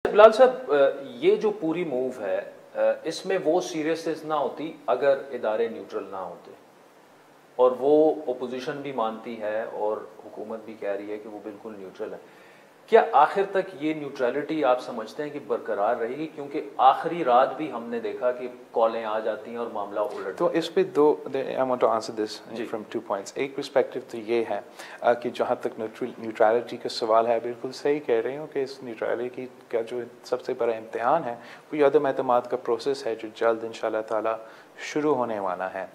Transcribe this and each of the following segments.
बिलाल साहब, ये जो पूरी मूव है, इसमें वो सीरियसनेस ना होती अगर इदारे न्यूट्रल ना होते, और वो ओपोजिशन भी मानती है और हुकूमत भी कह रही है कि वो बिल्कुल न्यूट्रल है। क्या आखिर तक ये न्यूट्रलिटी आप समझते हैं कि बरकरार रहेगी? क्योंकि आखिरी रात भी हमने देखा कि कॉलें आ जाती हैं और मामला उलट तो इस पे दो I want to answer this from 2 points. एक पर्सपेक्टिव तो ये है कि जहाँ तक न्यूट्रलिटी का सवाल है, बिल्कुल सही कह रही हूँ कि इस न्यूट्रलिटी का जो सबसे बड़ा इम्तिहान है वो ये अदम एतमाद का प्रोसेस है, जो जल्द इंशाल्लाह ताला शुरू होने वाला है।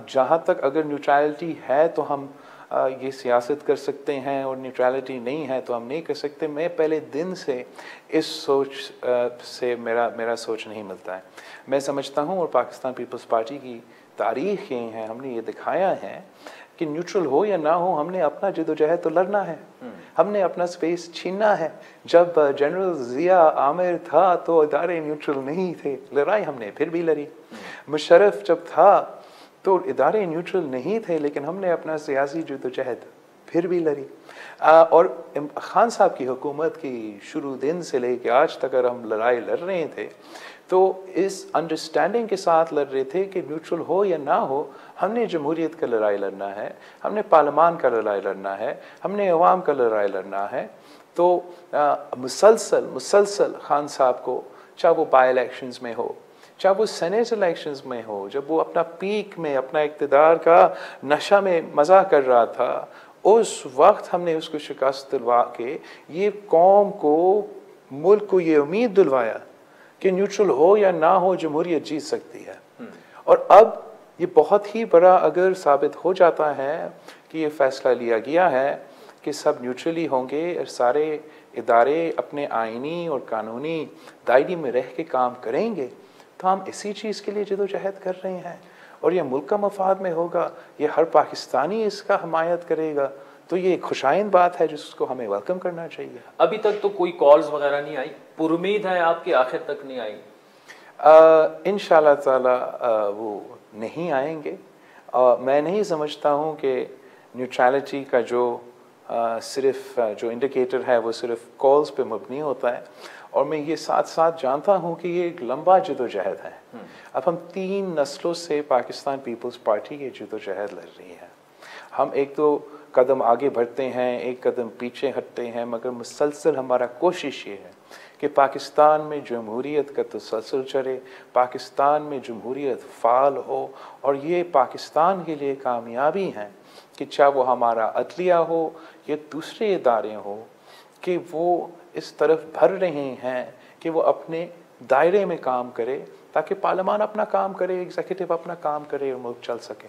जहाँ तक अगर न्यूट्रलिटी है तो हम ये सियासत कर सकते हैं, और न्यूट्रलिटी नहीं है तो हम नहीं कर सकते। मैं पहले दिन से इस सोच से मेरा सोच नहीं मिलता है। मैं समझता हूँ, और पाकिस्तान पीपल्स पार्टी की तारीख यही है, हमने ये दिखाया है कि न्यूट्रल हो या ना हो, हमने अपना जदोजहद तो लड़ना है, हमने अपना स्पेस छीनना है। जब जनरल ज़िया आमिर था तो इदारे न्यूट्रल नहीं थे, लड़ाई हमने फिर भी लड़ी। मुशर्रफ जब था तो इदारे न्यूट्रल नहीं थे, लेकिन हमने अपना सियासी जदोजहद फिर भी लड़ी। और खान साहब की हुकूमत की शुरू दिन से लेकर आज तक अगर हम लड़ाई लड़ रहे थे तो इस अंडरस्टैंडिंग के साथ लड़ रहे थे कि न्यूट्रल हो या ना हो, हमने जमहूरियत का लड़ाई लड़ना है, हमने पार्लियामान का लड़ाई लड़ना है, हमने अवाम का लड़ाई लड़ना है। तो मुसलसल खान साहब को, चाहे वो बाई इलेक्शंस में हो, चाहे वो सेनेट इलेक्शंस में हो, जब वो अपना पीक में, अपना इक़्तिदार का नशा में मज़ा कर रहा था, उस वक्त हमने उसको शिकस्त दिलवा के ये कौम को, मुल्क को ये उम्मीद दिलवाया कि न्यूट्रल हो या ना हो जमहूरियत जीत सकती है। और अब ये बहुत ही बड़ा अगर साबित हो जाता है कि ये फैसला लिया गया है कि सब न्यूट्रली होंगे और सारे इदारे अपने आइनी और कानूनी दायरे में रह के काम करेंगे, तो हम इसी चीज़ के लिए जदोजहद कर रहे हैं और ये मुल्क का मफाद में होगा, ये हर पाकिस्तानी इसका हमायत करेगा। तो ये एक खुशाइन बात है जिसको हमें वेलकम करना चाहिए। अभी तक तो कोई कॉल्स वगैरह नहीं आई, पुरुमीद है आपकी आखिर तक नहीं आई? इंशाल्लाह ताला वो नहीं आएंगे। मैं नहीं समझता हूँ कि न्यूट्रलिटी का जो सिर्फ जो इंडिकेटर है वो सिर्फ कॉल्स पे मबनी होता है, और मैं ये साथ साथ जानता हूँ कि ये एक लंबा जदोजहद है। अब हम 3 नस्लों से पाकिस्तान पीपल्स पार्टी की जदोजहद लड़ रही है। हम एक तो कदम आगे बढ़ते हैं, एक कदम पीछे हटते हैं, मगर मुसलसल हमारा कोशिश ये है कि पाकिस्तान में जमहूरियत का तसलसल चले, पाकिस्तान में जमहूरियत फ़ाल हो, और ये पाकिस्तान के लिए कामयाबी है कि चाहे वो हमारा अदलिया हो या दूसरे इदारे हो, कि वो इस तरफ भर रहे हैं कि वो अपने दायरे में काम करे, ताकि पार्लियामान अपना काम करे, एग्जीक्यूटिव अपना काम करे और मुल्क चल सके।